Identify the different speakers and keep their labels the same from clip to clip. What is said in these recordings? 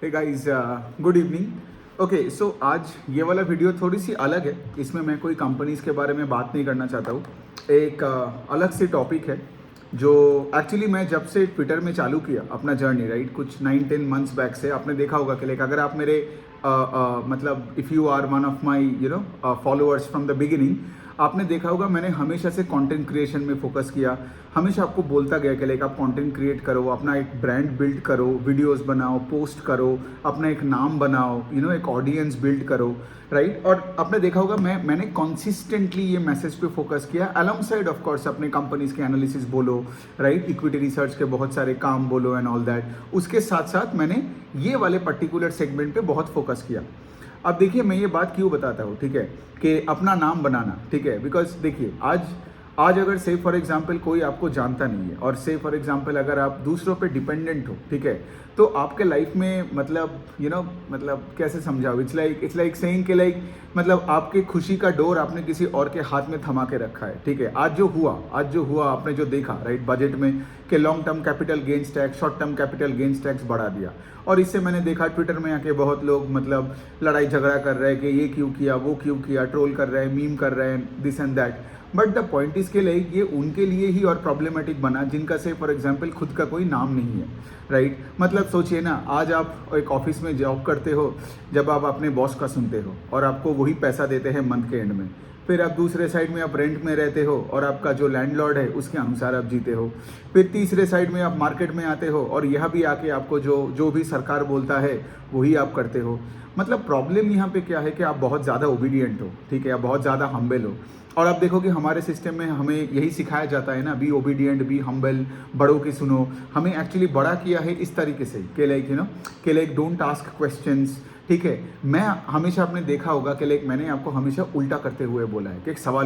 Speaker 1: हे guys, good evening. Okay, so आज ये वाला वीडियो थोड़ी सी अलग है। इसमें मैं कोई कंपनीज़ के बारे में बात नहीं करना चाहता हूँ। एक अलग से टॉपिक है जो एक्चुअली मैं जब से ट्विटर में चालू किया अपना जर्नी, राइट, कुछ 9-10 मंथ्स बैक से आपने देखा होगा कि लाइक अगर आप मेरे मतलब if you are one of my followers from the beginning, आपने देखा होगा मैंने हमेशा से कंटेंट क्रिएशन में फोकस किया। हमेशा आपको बोलता गया कि लाइक आप कंटेंट क्रिएट करो, अपना एक ब्रांड बिल्ड करो, वीडियोस बनाओ, पोस्ट करो, अपना एक नाम बनाओ, एक ऑडियंस बिल्ड करो, राइट। और आपने देखा होगा मैंने कंसिस्टेंटली ये मैसेज पे फोकस किया अलॉन्ग साइड ऑफ कोर्स अपने कंपनीज के एनालिसिस बोलो, राइट, इक्विटी रिसर्च के बहुत सारे काम बोलो एंड ऑल दैट। उसके साथ साथ मैंने ये वाले पर्टिकुलर सेगमेंट पे बहुत फोकस किया। अब देखिए मैं ये बात क्यों बताता हूँ, ठीक है, कि अपना नाम बनाना, ठीक है, बिकॉज देखिए आज अगर से फॉर एग्जांपल कोई आपको जानता नहीं है और से फॉर एग्जांपल अगर आप दूसरों पे डिपेंडेंट हो, ठीक है, तो आपके लाइफ में मतलब मतलब कैसे समझाओ, इट्स लाइक सेइंग कि लाइक मतलब आपके खुशी का डोर आपने किसी और के हाथ में थमा के रखा है, ठीक है। आज जो हुआ आपने जो देखा, राइट, बजट में कि long term capital gains tax, short term capital gains tax बढ़ा दिया। और इससे मैंने देखा ट्विटर में आके बहुत लोग मतलब लड़ाई झगड़ा कर रहे हैं कि ये क्यों किया, वो क्यों किया, ट्रोल कर रहे हैं, मीम कर रहे हैं, this and that. But the point इसके लिए ये उनके लिए ही और प्रॉब्लमेटिक बना जिनका से फॉर एग्जांपल खुद का कोई नाम नहीं है, राइट। मतलब सोचिए ना, आज आप एक ऑफिस में जॉब करते हो, जब आप अपने बॉस का सुनते हो और आपको वही पैसा देते हैं मंथ के एंड में, फिर आप दूसरे साइड में आप रेंट में रहते हो और आपका जो लैंडलॉर्ड है उसके अनुसार आप जीते हो, फिर तीसरे साइड में आप मार्केट में आते हो और यहाँ भी आके आपको जो भी सरकार बोलता है वही आप करते हो। मतलब प्रॉब्लम यहाँ पे क्या है कि आप बहुत ज़्यादा ओबीडियंट हो, ठीक है, आप बहुत ज़्यादा हम्बल हो। और आप देखो कि हमारे सिस्टम में हमें यही सिखाया जाता है ना, बी ओबीडियंट, बी हम्बल, बड़ों की सुनो। हमें एक्चुअली बड़ा किया है इस तरीके से कि लाइक डोंट आस्क क्वेश्चंस, ठीक है। मैं हमेशा आपने देखा होगा कि लाइक मैंने आपको हमेशा उल्टा करते हुए बोला है कि एक सवाल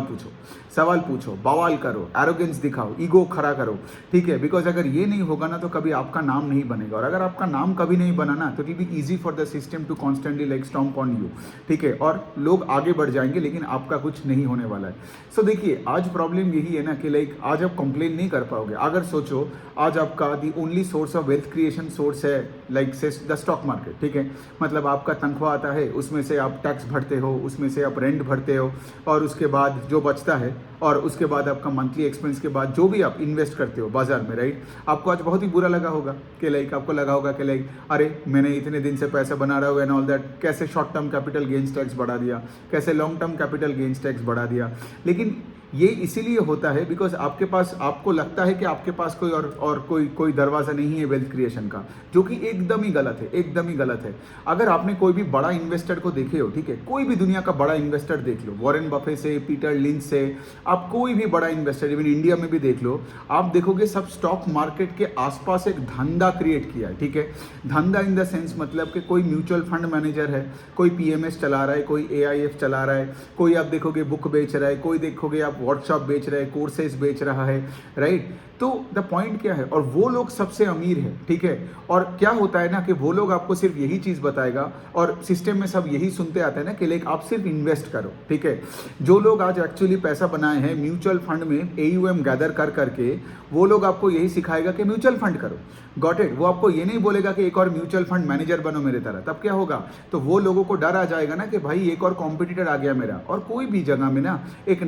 Speaker 1: पूछो, बवाल करो, एरोगेंस दिखाओ, ईगो खड़ा करो, ठीक है। बिकॉज अगर ये नहीं होगा ना तो कभी आपका नाम नहीं बनेगा, और अगर आपका नाम कभी नहीं बना ना तो it will be easy for the system to constantly like stomp on you, ठीक है, और लोग आगे बढ़ जाएंगे लेकिन आपका कुछ नहीं होने वाला है। सो देखिए आज प्रॉब्लम यही है ना कि लाइक आज आप कंप्लेन नहीं कर पाओगे। अगर सोचो आज आपका the only source of wealth creation source है लाइक से द स्टॉक मार्केट, ठीक है, मतलब आपका तनख्वाह आता है, उसमें से आप टैक्स भरते हो, उसमें से आप रेंट भरते हो, और उसके बाद जो बचता है और उसके बाद आपका मंथली एक्सपेंस के बाद जो भी आप इन्वेस्ट करते हो बाजार में, राइट, आपको आज बहुत ही बुरा लगा होगा कि लाइक आपको लगा होगा कि लाइक अरे मैंने इतने दिन से पैसा बना रहा हूँ एंड ऑल दैट, कैसे short term capital gains tax बढ़ा दिया, कैसे long term capital gains tax बढ़ा दिया। लेकिन ये इसीलिए होता है बिकॉज आपको लगता है कि आपके पास कोई दरवाजा नहीं है वेल्थ क्रिएशन का, जो कि एकदम ही गलत है। अगर आपने कोई भी बड़ा इन्वेस्टर को देखे हो, ठीक है, कोई भी दुनिया का बड़ा इन्वेस्टर देख लो, वॉरेन बफे से, पीटर लिंच से, आप कोई भी बड़ा इन्वेस्टर इवन इंडिया में भी देख लो, आप देखोगे सब स्टॉक मार्केट के आसपास एक धंधा क्रिएट किया है, ठीक है। धंधा इन द सेंस मतलब कि कोई म्यूचुअल फंड मैनेजर है, कोई पीएमएस चला रहा है, कोई एआईएफ चला रहा है, कोई आप देखोगे बुक बेच रहा है, कोई देखोगे आप वर्कशॉप बेच रहा है, कोर्सेज बेच रहा है, राइट। तो द पॉइंट क्या है, और वो लोग सबसे अमीर है, ठीक है। और क्या होता है ना कि वो लोग आपको सिर्फ यही चीज बताएगा, और सिस्टम में सब यही सुनते आते हैं ना कि लाइक आप सिर्फ इन्वेस्ट करो, ठीक है। जो लोग आज एक्चुअली पैसा बनाए हैं म्यूचुअल फंड में एयूएम गैदर कर करके, वो लोग आपको यही सिखाएगा कि म्यूचुअल फंड करो, गॉट इट। वो आपको ये नहीं बोलेगा कि एक और म्यूचुअल फंड मैनेजर बनो मेरे तरह। तब क्या होगा, तो वो लोगों को डर आ जाएगा ना कि भाई एक और कॉम्पिटिटर आ गया मेरा। और कोई भी जगह में ना एक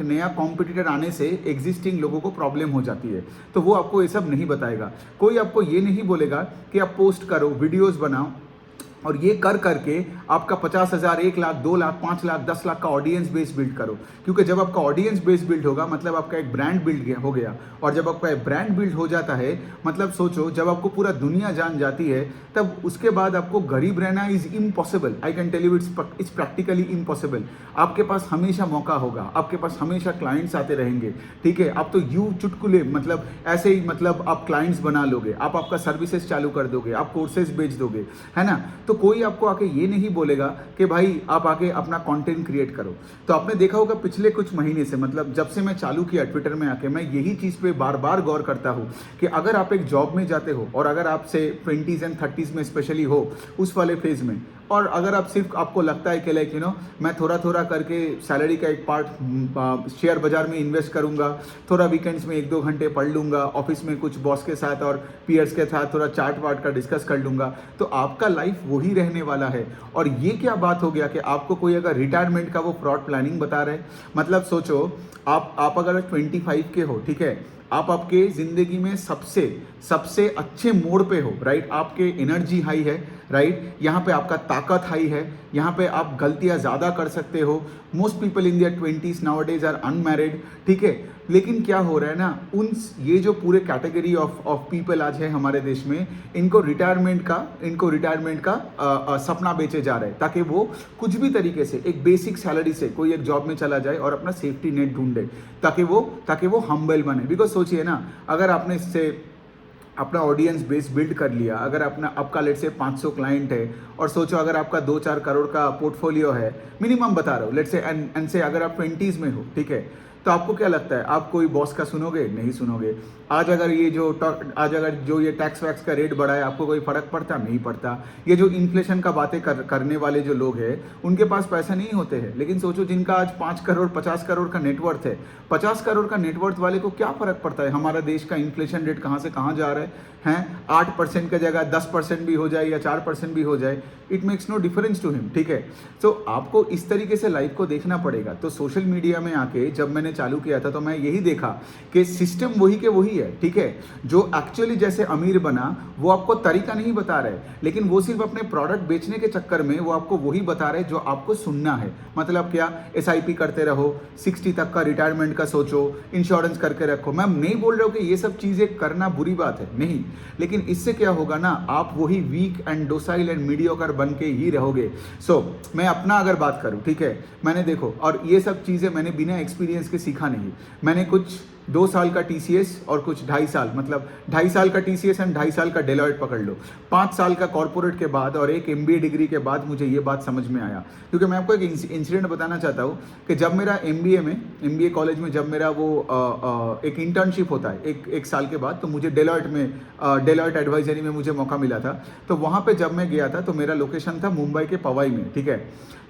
Speaker 1: नया कॉम्पिटिटर आने से एग्जिस्टिंग लोगों को प्रॉब्लम हो जाती है, तो वो आपको ये सब नहीं बताएगा। कोई आपको ये नहीं बोलेगा कि आप पोस्ट करो, वीडियोस बनाओ, और ये कर करके आपका 50,000, 1 लाख, 2 लाख, 5 लाख, 10 लाख का ऑडियंस बेस बिल्ड करो। क्योंकि जब आपका ऑडियंस बेस बिल्ड होगा मतलब आपका एक ब्रांड बिल्ड हो गया, और जब आपका एक ब्रांड बिल्ड हो जाता है मतलब सोचो जब आपको पूरा दुनिया जान जाती है, तब उसके बाद आपको गरीब रहना is impossible. I can tell you it's practically impossible. आपके पास हमेशा मौका होगा, आपके पास हमेशा क्लाइंट्स आते रहेंगे, ठीक है। आप तो यूं चुटकुले मतलब ऐसे ही मतलब आप क्लाइंट्स बना लोगे, आप आपका सर्विसेज चालू कर दोगे, आप कोर्सेज बेच दोगे, है ना। तो कोई आपको आके ये नहीं बोलेगा कि भाई आप आके अपना कंटेंट क्रिएट करो। तो आपने देखा होगा पिछले कुछ महीने से मतलब जब से मैं चालू किया ट्विटर में आके, मैं यही चीज़ पे बार बार गौर करता हूँ कि अगर आप एक जॉब में जाते हो और अगर आपसे 20s एंड 30s में स्पेशली हो, उस वाले फेज में और अगर आप सिर्फ आपको लगता है कि लाइक मैं थोड़ा थोड़ा करके सैलरी का एक पार्ट शेयर बाजार में इन्वेस्ट करूंगा, थोड़ा वीकेंड्स में 1-2 घंटे पढ़ लूंगा, ऑफिस में कुछ बॉस के साथ और पीयर्स के साथ थोड़ा चार्ट वार्ट का डिस्कस कर लूंगा, तो आपका लाइफ वही रहने वाला है। और ये क्या बात हो गया कि आपको कोई अगर रिटायरमेंट का वो फ्रॉड प्लानिंग बता रहे, मतलब सोचो आप अगर 25 के हो, ठीक है, आप आपके जिंदगी में सबसे अच्छे मोड पे हो, राइट, आपके एनर्जी हाई है, राइट, यहाँ पे आपका ताकत हाई है, यहाँ पे आप गलतियाँ ज़्यादा कर सकते हो। Most people in their 20s nowadays are unmarried, ठीक है, लेकिन क्या हो रहा है ना, ये जो पूरे कैटेगरी ऑफ पीपल आज है हमारे देश में, इनको रिटायरमेंट का सपना बेचे जा रहे हैं, ताकि वो कुछ भी तरीके से एक बेसिक सैलरी से कोई एक जॉब में चला जाए और अपना सेफ्टी नेट ढूंढे, ताकि वो हम्बल बने। बिकॉज सोचिए ना, अगर आपने इससे अपना ऑडियंस बेस बिल्ड कर लिया, अगर आपका लेट से 500 क्लाइंट है, और सोचो अगर आपका 2-4 करोड़ का पोर्टफोलियो है, मिनिमम बता रहा हूँ, लेट से एंड से अगर आप 20s में हो, ठीक है, तो आपको क्या लगता है, आप कोई बॉस का सुनोगे? नहीं सुनोगे। आज अगर जो ये टैक्स वैक्स का रेट बढ़ा है, आपको कोई फर्क पड़ता? नहीं पड़ता। ये जो इन्फ्लेशन का बातें करने वाले जो लोग हैं, उनके पास पैसा नहीं होते हैं, लेकिन सोचो जिनका आज 5 करोड़ 50 करोड़ का नेटवर्थ है, 50 करोड़ का नेटवर्थ वाले को क्या फर्क पड़ता है हमारा देश का इन्फ्लेशन रेट कहाँ से कहाँ जा रहा है 8% की जगह 10% भी हो जाए या 4% भी हो जाए, it makes no difference to him, ठीक है। तो आपको इस तरीके से लाइफ को देखना पड़ेगा। तो सोशल मीडिया में आके जब मैंने चालू किया था, तो मैं यही देखा कि सिस्टम वही के वही है, ठीक है। जो एक्चुअली जैसे अमीर बना, वो आपको तरीका नहीं बता रहे, लेकिन वो सिर्फ अपने प्रोडक्ट बेचने के चक्कर में वो आपको वही बता रहे जो आपको सुनना है। मतलब क्या, SIP करते रहो, 60 तक का रिटायरमेंट का सोचो, इंश्योरेंस करके रखो। मैं नहीं बोल रहा हूँ कि ये सब चीजें करना बुरी बात है, नहीं, लेकिन इससे क्या होगा ना, आप वही weak and docile and mediocre बन के ही रहोगे। मैं अपना अगर बात करूं, ठीक है, मैंने देखो, और ये सब चीजें मैंने बिना एक्सपीरियंस के सीखा नहीं। मैंने कुछ 2 साल का TCS और कुछ 2.5 साल, मतलब 2.5 साल का TCS एंड 2.5 साल का डेलॉयट पकड़ लो, 5 साल का कॉर्पोरेट के बाद और एक MBA डिग्री के बाद मुझे ये बात समझ में आया। क्योंकि मैं आपको एक इंसिडेंट बताना चाहता हूँ कि जब मेरा MBA कॉलेज में जब मेरा वो एक इंटर्नशिप होता है एक साल के बाद, तो मुझे डेलॉयट एडवाइजरी में मुझे मौका मिला था। तो वहाँ पे जब मैं गया था, तो मेरा लोकेशन था मुंबई के पवाई में, ठीक है।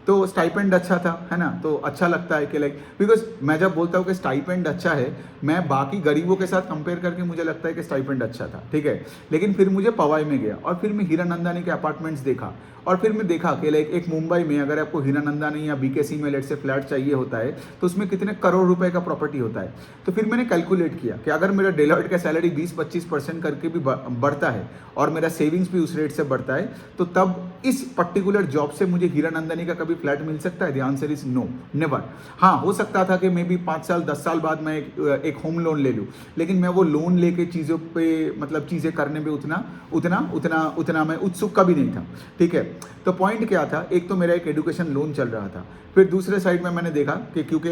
Speaker 1: तो स्टाइपेंड अच्छा था, है ना, तो अच्छा लगता है कि लाइक, बिकॉज मैं जब बोलता हूँ कि स्टाइपेंड अच्छा है, मैं बाकी गरीबों के साथ कंपेयर करके मुझे लगता है कि स्टाइपेंड अच्छा था, ठीक है। लेकिन फिर मुझे पवाई में गया और फिर मैं हीरानंदानी के अपार्टमेंट्स देखा, और फिर मैं देखा कि लाइक एक मुंबई में अगर आपको हीरानंदानी या BKC में लेट से फ्लैट चाहिए होता है, तो उसमें कितने करोड़ रुपए का प्रॉपर्टी होता है। तो फिर मैंने कैलकुलेट किया कि अगर मेरा डेलॉयट का सैलरी 20-25% करके भी बढ़ता है और मेरा सेविंग्स भी उस रेट से बढ़ता है, तो तब इस पर्टिकुलर जॉब से मुझे हीरानंदानी का कभी फ्लैट मिल सकता है? The answer is no, never. हाँ, हो सकता था कि मे बी 5 साल 10 साल बाद मैं एक होम लोन ले लूँ, लेकिन मैं वो लोन लेके चीज़ों पे, मतलब चीज़ें करने में उतना मैं उत्सुक कभी नहीं था, ठीक है। तो पॉइंट क्या था, एक तो मेरा एक एजुकेशन लोन चल रहा था, फिर दूसरे साइड में मैंने देखा कि क्योंकि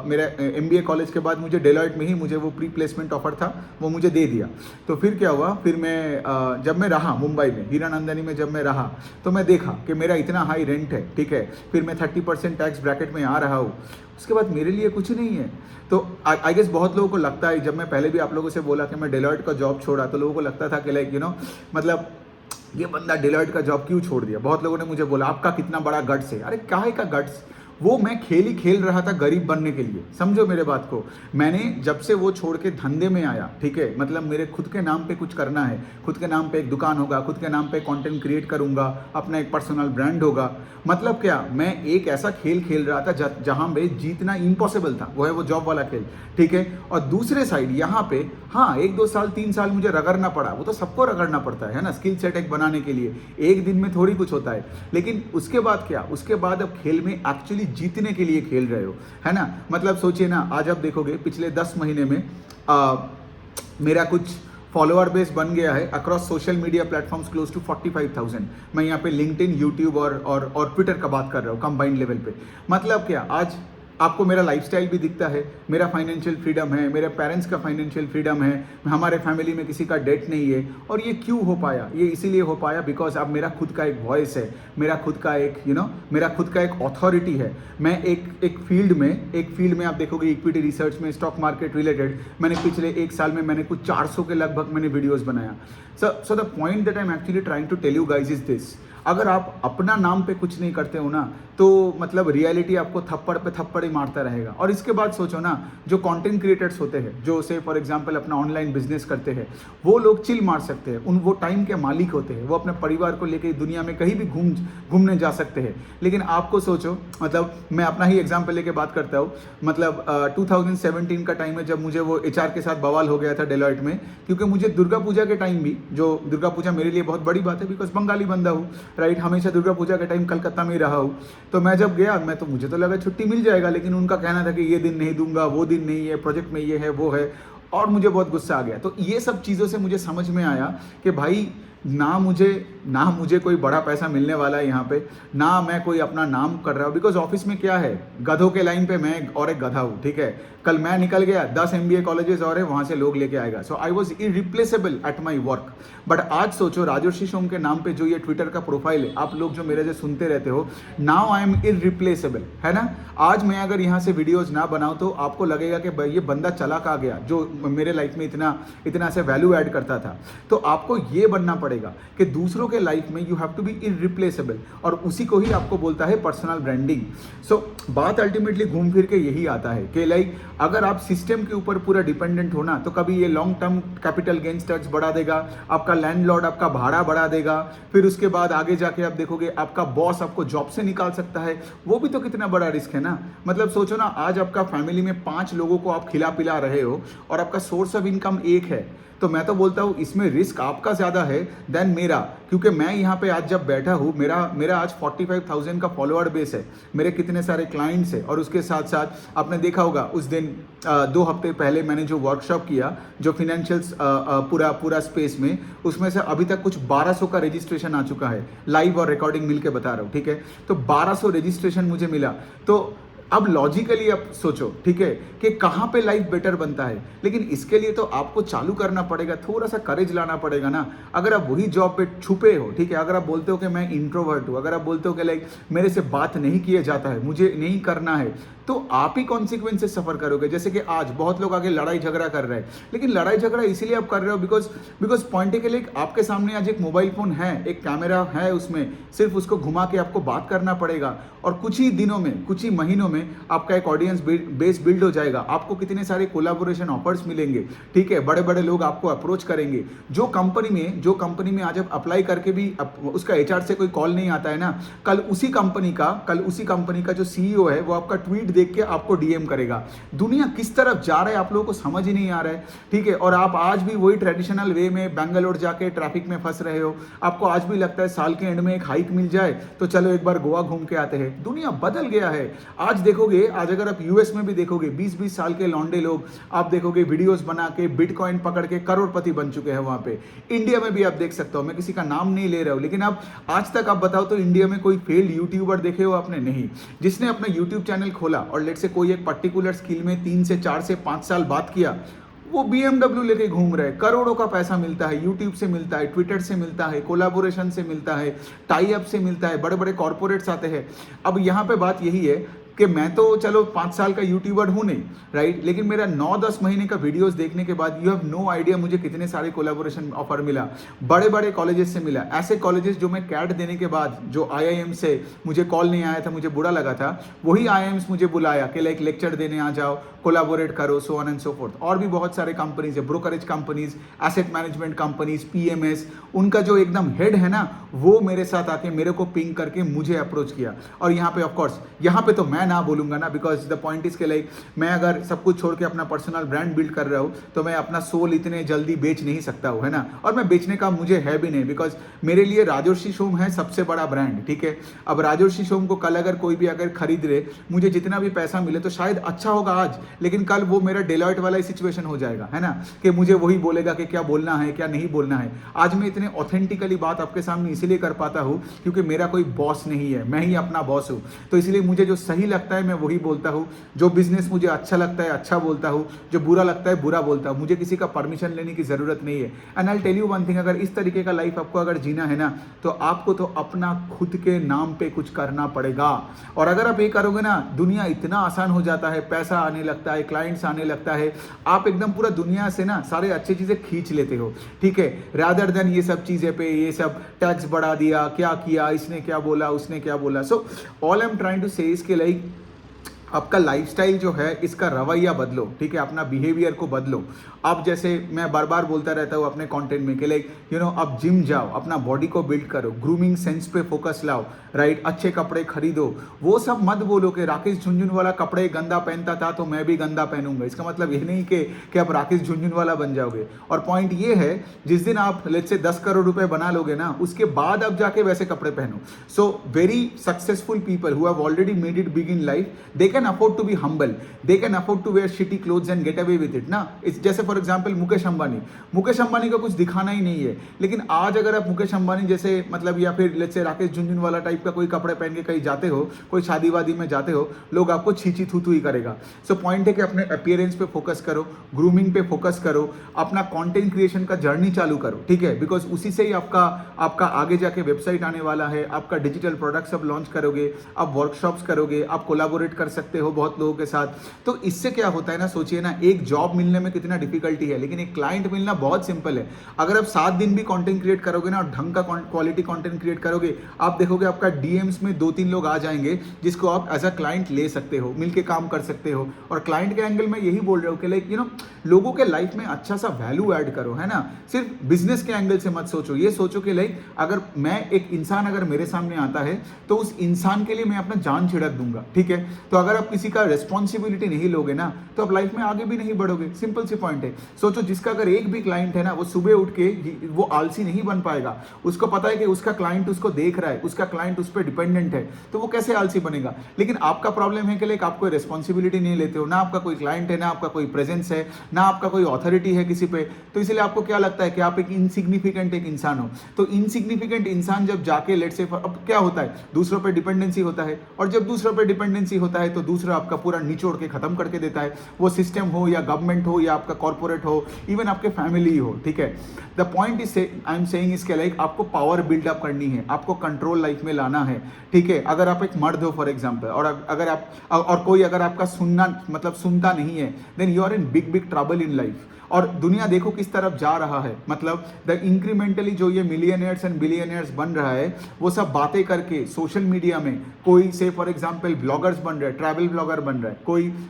Speaker 1: मेरा MBA कॉलेज के बाद मुझे डेलॉयट में ही मुझे वो प्री प्लेसमेंट ऑफर था, वो मुझे दे दिया। तो फिर क्या हुआ, फिर मैं जब मैं रहा मुंबई में हीरानंदानी में, जब मैं रहा तो मैं देखा कि मेरा इतना हाई रेंट है, ठीक है, फिर मैं 30% टैक्स ब्रैकेट में आ रहा हूँ, उसके बाद मेरे लिए कुछ नहीं है। तो आई गेस बहुत लोगों को लगता है, जब मैं पहले भी आप लोगों से बोला कि मैं डेलॉयट का जॉब छोड़ा, तो लोगों को लगता था कि लाइक मतलब ये बंदा डेलॉयट का जॉब क्यों छोड़ दिया। बहुत लोगों ने मुझे बोला आपका कितना बड़ा गट्स है। अरे काहे का गट्स, वो मैं खेल रहा था गरीब बनने के लिए, समझो मेरे बात को। मैंने जब से वो छोड़ के धंधे में आया, ठीक है, मतलब मेरे खुद के नाम पे कुछ करना है, खुद के नाम पे एक दुकान होगा, खुद के नाम पे कंटेंट क्रिएट करूंगा, अपना एक पर्सनल ब्रांड होगा। मतलब क्या, मैं एक ऐसा खेल रहा था जहां पे जीतना इम्पॉसिबल था, वो है वो जॉब वाला खेल, ठीक है। और दूसरे साइड यहाँ पे हाँ 1-2 साल 3 साल मुझे रगड़ना पड़ा, वो तो सबको रगड़ना पड़ता है ना, स्किल सेट एक बनाने के लिए, एक दिन में थोड़ी कुछ होता है। लेकिन उसके बाद क्या, उसके बाद अब खेल में एक्चुअली जीतने के लिए खेल रहे हो, है ना। मतलब सोचिए ना, आज आप देखोगे पिछले 10 महीने में मेरा कुछ फॉलोअर बेस बन गया है across social media platforms close to 45,000। मैं यहाँ पे लिंक्डइन, यूट्यूब और ट्विटर का बात कर रहा हूँ कंबाइंड लेवल पे। मतलब क्या, आज आपको मेरा लाइफस्टाइल भी दिखता है, मेरा फाइनेंशियल फ्रीडम है, मेरे पेरेंट्स का फाइनेंशियल फ्रीडम है, हमारे फैमिली में किसी का डेट नहीं है। और ये क्यों हो पाया, ये इसीलिए हो पाया बिकॉज अब मेरा खुद का एक वॉइस है, मेरा खुद का एक मेरा खुद का एक ऑथोरिटी है। मैं एक फील्ड में आप देखोगे इक्विटी रिसर्च में, स्टॉक मार्केट रिलेटेड, मैंने पिछले 1 साल में मैंने कुछ 400 के लगभग मैंने वीडियोज़ बनाया। So the point that I am actually trying to tell you guys is this, अगर आप अपना नाम पे कुछ नहीं करते हो ना, तो मतलब रियलिटी आपको थप्पड़ पे थप्पड़ ही मारता रहेगा। और इसके बाद सोचो ना, जो कंटेंट क्रिएटर्स होते हैं, जो से फॉर एग्जांपल अपना ऑनलाइन बिजनेस करते हैं, वो लोग चिल मार सकते हैं, वो टाइम के मालिक होते हैं, वो अपने परिवार को लेकर दुनिया में कहीं भी घूमने जा सकते हैं। लेकिन आपको सोचो, मतलब मैं अपना ही एग्जाम्पल लेके बात करता हूँ, मतलब 2017 का टाइम है जब मुझे वो HR के साथ बवाल हो गया था डेलॉयट में, क्योंकि मुझे दुर्गा पूजा के टाइम भी, जो दुर्गा पूजा मेरे लिए बहुत बड़ी बात है बिकॉज बंगाली बंदा हूँ, राइट, हमेशा दुर्गा पूजा के टाइम कलकत्ता में ही रहा हूँ। तो मैं जब गया, मुझे तो लगा छुट्टी मिल जाएगा, लेकिन उनका कहना था कि ये दिन नहीं दूंगा, वो दिन नहीं है, प्रोजेक्ट में ये है वो है, और मुझे बहुत गुस्सा आ गया। तो ये सब चीज़ों से मुझे समझ में आया कि भाई ना मुझे कोई बड़ा पैसा मिलने वाला है यहाँ पे, ना मैं कोई अपना नाम कर रहा हूँ, बिकॉज ऑफिस में क्या है, गधों के लाइन पे मैं और एक गधा हूँ, ठीक है। कल मैं निकल गया, 10 MBA कॉलेजेस और है, वहाँ से लोग लेके आएगा। So I was irreplaceable at my work. But आज सोचो, राजर्षि सोम के नाम पे जो ये ट्विटर का प्रोफाइल है, आप लोग जो मेरे जो सुनते रहते हो, नाउ आई एम इरिप्लेसेबल, है ना। आज मैं अगर यहाँ से वीडियोज ना बनाऊँ तो आपको लगेगा कि भाई ये बंदा चला कहाँ गया, जो मेरे लाइफ में इतना से वैल्यू ऐड करता था। तो आपको ये बनना पड़ेगा कि दूसरों के लाइफ में you have to be irreplaceable, और उसी को ही आपको बोलता है पर्सनल ब्रांडिंग। सो बात अल्टीमेटली घूम फिर के यही आता है कि लाइक अगर आप सिस्टम के ऊपर पूरा डिपेंडेंट हो ना, तो कभी ये long term capital gains tax बढ़ा देगा, आपका लैंडलॉर्ड आपका भाड़ा बढ़ा देगा, फिर उसके बाद आगे जाके आप देखोगे आपका बॉस आपको जॉब से निकाल सकता है। वो भी तो कितना बड़ा रिस्क है ना। मतलब सोचो ना, आज आपका फैमिली में 5 लोगों को आप खिला पिला रहे हो और आपका सोर्स ऑफ इनकम एक है, तो मैं तो बोलता हूँ इसमें रिस्क आपका ज़्यादा है देन मेरा, क्योंकि मैं यहाँ पे आज जब बैठा हूँ, मेरा आज 45,000 का फॉलोअर बेस है, मेरे कितने सारे क्लाइंट्स हैं, और उसके साथ साथ आपने देखा होगा उस दिन 2 हफ्ते पहले मैंने जो वर्कशॉप किया, जो फिनेंशियल्स पूरा स्पेस में, उसमें से अभी तक कुछ 1200 का रजिस्ट्रेशन आ चुका है, लाइव और रिकॉर्डिंग मिलके बता रहा हूँ, ठीक है। तो 1200 रजिस्ट्रेशन मुझे मिला। तो अब लॉजिकली अब सोचो, ठीक है, कि कहाँ पे लाइफ बेटर बनता है, लेकिन इसके लिए तो आपको चालू करना पड़ेगा, थोड़ा सा करेज लाना पड़ेगा ना। अगर आप वही जॉब पे छुपे हो, ठीक है, अगर आप बोलते हो कि मैं इंट्रोवर्ट हूँ, अगर आप बोलते हो कि लाइक मेरे से बात नहीं किया जाता है, मुझे नहीं करना है, तो आप ही कॉन्सिक्वेंसेस सफर करोगे। जैसे कि आज बहुत लोग आगे लड़ाई झगड़ा कर रहे हैं, लेकिन लड़ाई झगड़ा इसीलिए आप कर रहे हो बिकॉज पॉइंट के लिए आपके सामने आज एक मोबाइल फोन है, एक कैमरा है, उसमें सिर्फ उसको घुमा के आपको बात करना पड़ेगा, और कुछ ही दिनों में, कुछ ही महीनों में आपका एक ऑडियंस बेस बिल्ड हो जाएगा। आपको कितने सारे कोलैबोरेशन ऑफर्स मिलेंगे, ठीक है, बड़े बड़े लोग आपको अप्रोच करेंगे। जो कंपनी में आज आप अप्लाई करके भी उसका HR से कोई कॉल नहीं आता है ना, कल उसी कंपनी का जो CEO है, वो आपका ट्वीट देख के आपको DM करेगा। दुनिया किस तरफ जा रहा है आप लोगों को समझ ही नहीं आ रहा है, ठीक है। और आप आज भी वही ट्रेडिशनल वे में बेंगलोर जाके ट्रैफिक में फंस रहे हो। आपको आज भी लगता है साल के एंड में एक हाइक मिल जाए तो चलो एक बार गोवा घूम के आते हैं। दुनिया बदल गया है। आज देखोगे, आज अगर आप US में भी देखोगे, 20-20 साल के लौंडे लोग आप देखोगे वीडियोस बना के बिटकॉइन पकड़ के करोड़पति बन चुके हैं वहां पे। इंडिया में भी आप देख सकते हो, मैं किसी का नाम नहीं ले रहा हूं, लेकिन आप आज तक आप बताओ तो इंडिया में कोई फेल्ड यूट्यूबर देखे हो आपने? नहीं। जिसने अपना यूट्यूब चैनल खोला और लेट से कोई एक पर्टिकुलर स्किल में 3 से 4 से 5 साल बात किया, वो BMW लेके घूम रहे, करोड़ों का पैसा मिलता है, यूट्यूब से मिलता है, ट्विटर से मिलता है, कोलैबोरेशन से मिलता है, टाई अप से मिलता है, बड़े बड़े कॉर्पोरेट्स आते हैं। अब यहाँ पे बात यही है कि मैं तो चलो 5 साल का यूट्यूबर हूँ नहीं, राइट, लेकिन मेरा 9-10 महीने का वीडियोस देखने के बाद यू हैव नो आइडिया मुझे कितने सारे कोलैबोरेशन ऑफर मिला, बड़े बड़े कॉलेजेस से मिला। ऐसे कॉलेजेस जो मैं कैट देने के बाद, जो IIM से मुझे कॉल नहीं आया था, मुझे बुरा लगा था, वही IIMs मुझे बुलाया कि लाइक लेक्चर देने आ जाओ, कोलैबोरेट करो, so on and so fourth. और भी बहुत सारे कंपनीज है, brokerage companies, asset management companies, PMS, उनका जो एकदम हेड है ना, वो मेरे साथ आके मेरे को पिंग करके मुझे अप्रोच किया। और यहाँ पे ऑफकोर्स, यहाँ पे तो मैं ना बोलूंगा ना, बिकॉज द पॉइंट इज के लाइक मैं अगर सब कुछ छोड़ के अपना पर्सनल ब्रांड बिल्ड कर रहा हूँ तो मैं अपना सोल इतने जल्दी बेच नहीं सकता हूँ, है ना। और मैं बेचने का मुझे है भी नहीं, बिकॉज मेरे लिए राजर्षि सोम है सबसे बड़ा ब्रांड, ठीक है। अब राजर्षि सोम को कल अगर कोई भी अगर खरीद ले, मुझे जितना भी पैसा मिले तो शायद अच्छा होगा आज, लेकिन कल वो मेरा डेलॉयट वाला ही सिचुएशन हो जाएगा, है ना, कि मुझे वही बोलेगा कि क्या बोलना है क्या नहीं बोलना है। आज मैं इतने ऑथेंटिकली बात आपके सामने इसीलिए कर पाता हूँ क्योंकि मेरा कोई बॉस नहीं है, मैं ही अपना बॉस हूँ। तो इसलिए मुझे जो सही लगता है मैं वही बोलता हूँ, जो बिजनेस मुझे अच्छा लगता है अच्छा बोलता हूँ, जो बुरा लगता है बुरा बोलता हूँ, मुझे किसी का परमिशन लेने की ज़रूरत नहीं है। And I tell you one thing, अगर इस तरीके का लाइफ आपको अगर जीना है ना, तो आपको तो अपना खुद के नाम पे कुछ करना पड़ेगा। और अगर आप ये करोगे ना, दुनिया इतना आसान हो जाता है, पैसा आने लगता है, क्लाइंट्स आने लगता है, आप एकदम पूरा दुनिया से ना सारे अच्छी चीज़ें खींच लेते हो, ठीक है, रादर देन ये सब चीज़ें पे ये सब टैक्स बढ़ा दिया, क्या किया, इसने क्या बोला, उसने क्या बोला। So all I am trying to say इसके लाइक आपका लाइफस्टाइल जो है इसका रवैया बदलो, ठीक है, अपना बिहेवियर को बदलो। अब जैसे मैं बार बार बोलता रहता हूँ अपने कंटेंट में कि लाइक अब जिम जाओ, अपना बॉडी को बिल्ड करो, ग्रूमिंग सेंस पे फोकस लाओ, राइट, अच्छे कपड़े खरीदो। वो सब मत बोलो कि राकेश झुनझुनवाला कपड़े गंदा पहनता था तो मैं भी गंदा पहनूंगा। इसका मतलब ये नहीं कि आप राकेश झुनझुनवाला बन जाओगे। और पॉइंट ये है, जिस दिन आप लेट्स से 10 करोड़ रुपए बना लोगे ना, उसके बाद आप जाके वैसे कपड़े पहनो। So very successful people who have already made it big in life, they can afford to be humble, they can afford to wear shitty clothes and get away with it ना। इट्स जैसे for example Mukesh Ambani का कुछ दिखाना ही नहीं है, लेकिन आज अगर आप मुकेश अंबानी जैसे मतलब या फिर let's say Rakesh Jhunjhunwala type का कोई कपड़े पहन के कहीं जाते हो, कोई शादी वादी में जाते हो, लोग आपको छीची थू ही करेगा। सो पॉइंट है कि अपने अपीयरेंस पे फोकस करो, ग्रूमिंग पे फोकस करो, अपना कंटेंट क्रिएशन का जर्नी चालू करो, ठीक है, बिकॉज उसी से ही आपका आगे जाके वेबसाइट आने वाला है, आपका डिजिटल प्रोडक्ट्स आप लॉन्च करोगे, आप वर्कशॉप्स करोगे, आप कोलैबोरेट कर सकते हो बहुत लोगों के साथ। तो इससे क्या होता है ना, सोचिए ना, एक जॉब मिलने में कितना डिफिकल्टी है, लेकिन एक क्लाइंट मिलना बहुत सिंपल है। अगर आप 7 दिन भी कंटेंट क्रिएट करोगे ना और ढंग का क्वालिटी कंटेंट क्रिएट करोगे, आप देखोगे आपका डीएम्स में 2-3 लोग आ जाएंगे जिसको आप एज अ क्लाइंट ले सकते हो, मिलके काम कर सकते हो। और क्लाइंट के एंगल में यही बोल रहे हो कि लाइक लोगों के लाइफ में अच्छा सा वैल्यू ऐड करो, है ना। सिर्फ बिजनेस के एंगल से मत सोचो, ये सोचो कि लाइक अगर मैं एक इंसान अगर मेरे सामने आता है तो उस इंसान के लिए मैं अपना जान छिड़क दूंगा, ठीक है। तो अगर आप किसी का रिस्पॉन्सिबिलिटी नहीं लोगे ना, तो आप लाइफ में आगे भी नहीं बढ़ोगे। सिंपल सी पॉइंट है। सोचो, जिसका अगर एक भी क्लाइंट है ना, वो सुबह उठ के वो आलसी नहीं बन पाएगा। उसको पता है कि उसका क्लाइंट उसको देख रहा है, उसका क्लाइंट उस पर डिपेंडेंट है, तो वो कैसे आलसी बनेगा। लेकिन आपका प्रॉब्लम है कि लाइक आप कोई रिस्पॉन्सिबिलिटी नहीं लेते हो, ना आपका कोई क्लाइंट है, ना आपका कोई प्रेजेंस है, ना आपका कोई अथॉरिटी है किसी पे। तो इसलिए आपको क्या लगता है कि आप एक इनसिग्निफिकेंट एक इंसान हो। तो इनसिग्निफिकेंट इंसान जब जाके लेट्स से, अब क्या होता है, दूसरों पे डिपेंडेंसी होता है, और जब दूसरों पे डिपेंडेंसी होता है तो दूसरा आपका पूरा निचोड़ के खत्म करके देता है। वो सिस्टम हो या गवर्नमेंट हो या आपका कॉर्पोरेट हो, इवन आपके फैमिली हो, ठीक है। The point is I am saying इसके लाइक आपको पावर बिल्डअप करनी है, आपको कंट्रोल लाइफ में लाना है, ठीक है। अगर आप एक मर्द हो फॉर एग्जांपल, और अगर आप और कोई अगर आपका सुनता नहीं है, then you are in big trouble in life. और दुनिया देखो किस तरफ जा रहा है, मतलब द इंक्रीमेंटली जो ये मिलियनियर्स एंड बिलियनियर्स बन रहा है, वो सब बातें करके सोशल मीडिया में, कोई से फॉर एग्जांपल ब्लॉगर्स बन रहे हैं, ट्रैवल ब्लॉगर बन रहा है,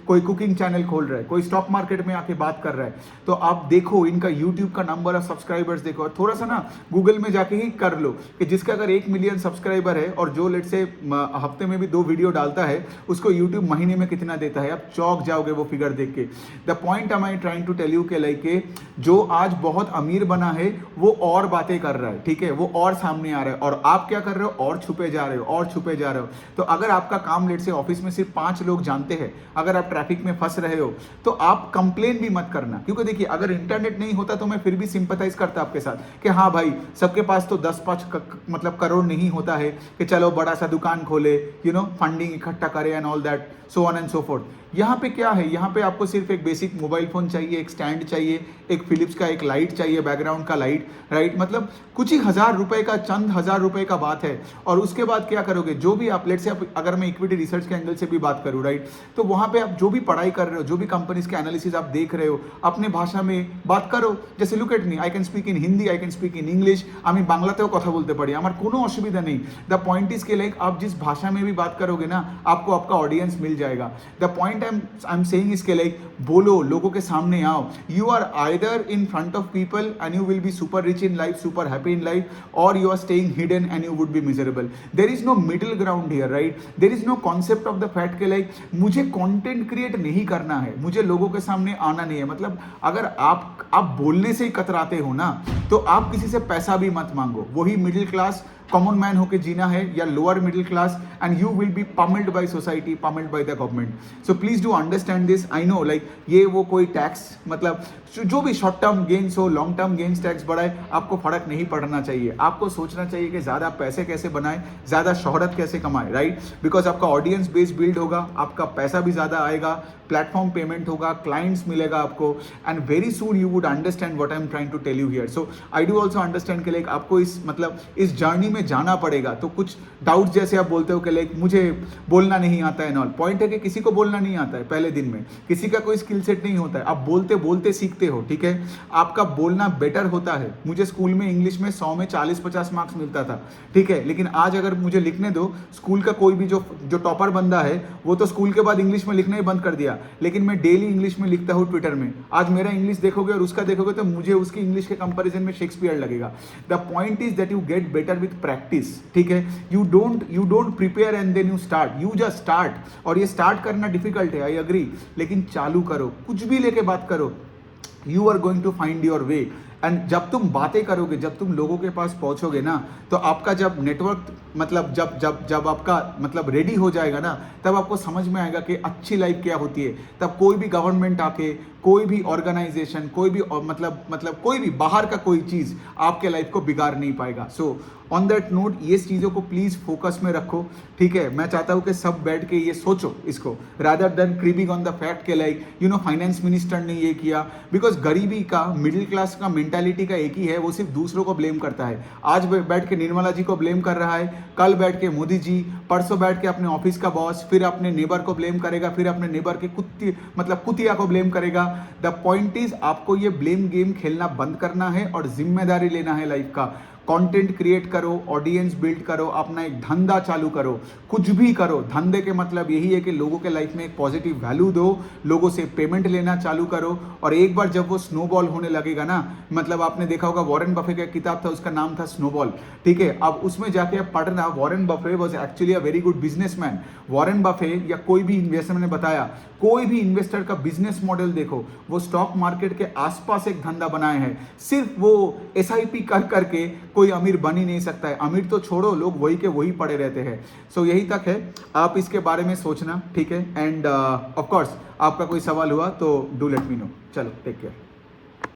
Speaker 1: कोई कुकिंग चैनल खोल रहा है, कोई स्टॉक मार्केट में आके बात कर रहा है। तो आप देखो इनका यूट्यूब का नंबर ऑफ सब्सक्राइबर्स देखो, और थोड़ा सा ना गूगल में जाके ही कर लो कि जिसका अगर 1 मिलियन सब्सक्राइबर है और जो लेट से हफ्ते में भी 2 वीडियो डालता है, उसको यूट्यूब महीने में कितना देता है, आप चौंक जाओगे वो फिगर देख के। The point I am trying to tell you के के जो आज बहुत अमीर बना है वो और बातें कर रहा है, ठीक है, वो और सामने आ रहा है, और आप क्या कर रहे हो, और छुपे जा रहे हो, और छुपे जा रहे हो। तो अगर आपका काम लेट से ऑफिस में सिर्फ 5 लोग जानते हैं, अगर आप ट्रैफिक में फंस रहे हो, तो आप कंप्लेन भी मत करना। क्योंकि देखिए, अगर इंटरनेट नहीं होता तो मैं फिर भी सिंपैथाइज करता आपके साथ कि हाँ भाई, सबके पास तो 10-5 मतलब करोड़ नहीं होता है कि चलो बड़ा सा दुकान खोले, फंडिंग इकट्ठा करे and all that, so on and so fourth. यहाँ पे क्या है, यहाँ पे आपको सिर्फ एक बेसिक मोबाइल फोन चाहिए, एक स्टैंड चाहिए, एक फिलिप्स का एक लाइट चाहिए, बैकग्राउंड का लाइट, राइट। मतलब कुछ ही ₹1000 का, चंद ₹1000 का बात है। और उसके बाद क्या करोगे, जो भी आप लेट से, अगर मैं इक्विटी रिसर्च के एंगल से भी बात करूँ, राइट, तो वहाँ पे आप जो भी पढ़ाई कर रहे हो, जो भी कंपनीज के एनालिसिस आप देख रहे हो, अपने भाषा में बात करो। जैसे look at me, I can speak in Hindi, I can speak in English, আমি বাংলাতেও কথা বলতে পারি, আমার কোনো অসুবিধা নেই। द पॉइंट इज के लाइक आप जिस भाषा में भी बात करोगे ना, आपको आपका ऑडियंस मिल जाएगा। The point I am saying इसके लाइक बोलो, लोगों के सामने आओ। You are either in front of people and you will be super rich in life, super happy in life, और you are staying hidden and you would be miserable. There is no middle ground here, right. There is no concept of the fact के like मुझे content create नहीं करना है, मुझे लोगों के सामने आना नहीं है। मतलब अगर आप बोलने से ही कतराते हो ना, तो आप किसी से पैसा भी मत मांगो। वही मिडिल क्लास कॉमन मैन होके जीना है या lower middle class, and you will be pummelled by society, pummelled by the government. So please do understand this. I know like ये वो कोई टैक्स मतलब जो भी शॉर्ट टर्म गेन्स हो, लॉन्ग टर्म गेन्स टैक्स बढ़ाए, आपको फर्क नहीं पड़ना चाहिए। आपको सोचना चाहिए कि ज़्यादा पैसे कैसे बनाए, ज़्यादा शोहरत कैसे कमाए, राइट? बिकॉज आपका ऑडियंस बेस बिल्ड होगा, आपका पैसा भी ज़्यादा आएगा, प्लेटफॉर्म पेमेंट होगा, क्लाइंट्स मिलेगा आपको, and very soon you would understand what I am trying to tell you here. So I do also understand कि लाइक आपको इस मतलब इस जर्नी में जाना पड़ेगा। तो कुछ डाउट्स जैसे आप बोलते हो कि लाइक मुझे बोलना नहीं आता है, नॉल पॉइंट है कि किसी को बोलना नहीं आता है पहले दिन में, किसी का कोई स्किल सेट नहीं होता है, आप बोलते बोलते सीखते हो, ठीक है? आपका बोलना बेटर होता है। मुझे स्कूल में इंग्लिश में 100 में 40-50 मार्क्स मिलता था, ठीक है? लेकिन आज अगर मुझे लिखने दो, स्कूल का कोई भी जो टॉपर बंदा है वो तो स्कूल के बाद इंग्लिश में लिखना ही बंद कर दिया, लेकिन मैं डेली इंग्लिश में लिखता हूँ ट्विटर में। आज मेरा इंग्लिश देखोगे और उसका देखोगे तो मुझे उसकी इंग्लिश के कंपैरिजन में शेक्सपियर लगेगा। The point is that you get better with practice, ठीक है? You don't prepare and then you start, you just start. और ये स्टार्ट करना डिफिकल्ट है, आई अग्री, लेकिन चालू करो, कुछ भी लेके बात करो, you are going to find your way. And जब तुम बातें करोगे, जब तुम लोगों के पास पहुंचोगे ना, तो आपका जब नेटवर्क मतलब जब आपका मतलब रेडी हो जाएगा ना, तब आपको समझ में आएगा कि अच्छी लाइफ क्या होती है। तब कोई भी गवर्नमेंट आके, कोई भी ऑर्गेनाइजेशन, कोई भी मतलब कोई भी बाहर का कोई चीज़ आपके लाइफ को बिगाड़ नहीं पाएगा। सो ऑन दैट नोट, ये चीज़ों को प्लीज़ फोकस में रखो, ठीक है? मैं चाहता हूँ कि सब बैठ के ये सोचो इसको, rather than cribbing on the fact के लाइक फाइनेंस मिनिस्टर ने ये किया। बिकॉज गरीबी का, मिडिल क्लास का मेंटालिटी का एक ही है, वो सिर्फ दूसरों को ब्लेम करता है। आज बैठ के निर्मला जी को ब्लेम कर रहा है, कल बैठ के मोदी जी, परसों बैठ के अपने ऑफिस का बॉस, फिर अपने नेबर को ब्लेम करेगा, फिर अपने नेबर के कुतिया को ब्लेम करेगा। द पॉइंट इज, आपको ये ब्लेम गेम खेलना बंद करना है और जिम्मेदारी लेना है लाइफ का। कंटेंट क्रिएट करो, ऑडियंस बिल्ड करो, अपना एक धंधा चालू करो, कुछ भी करो। धंधे के मतलब यही है कि लोगों के लाइफ में एक पॉजिटिव वैल्यू दो, लोगों से पेमेंट लेना चालू करो। और एक बार जब वो स्नोबॉल होने लगेगा ना, मतलब आपने देखा होगा वॉरेन बफे का किताब था, उसका नाम था स्नोबॉल, ठीक है? अब उसमें जाके आप पढ़ना, Warren Buffett was actually a very good businessman. Warren Buffett या कोई भी इन्वेस्टर, मैंने बताया, कोई भी इन्वेस्टर का बिजनेस मॉडल देखो, वो स्टॉक मार्केट के आसपास एक धंधा बनाए हैं। सिर्फ वो SIP कर करके कोई अमीर बन ही नहीं सकता है। अमीर तो छोड़ो, लोग वही के वही पड़े रहते हैं। सो यही तक है, आप इसके बारे में सोचना, ठीक है? एंड ऑफ कोर्स आपका कोई सवाल हुआ तो डू लेट मी नो। चलो, टेक केयर।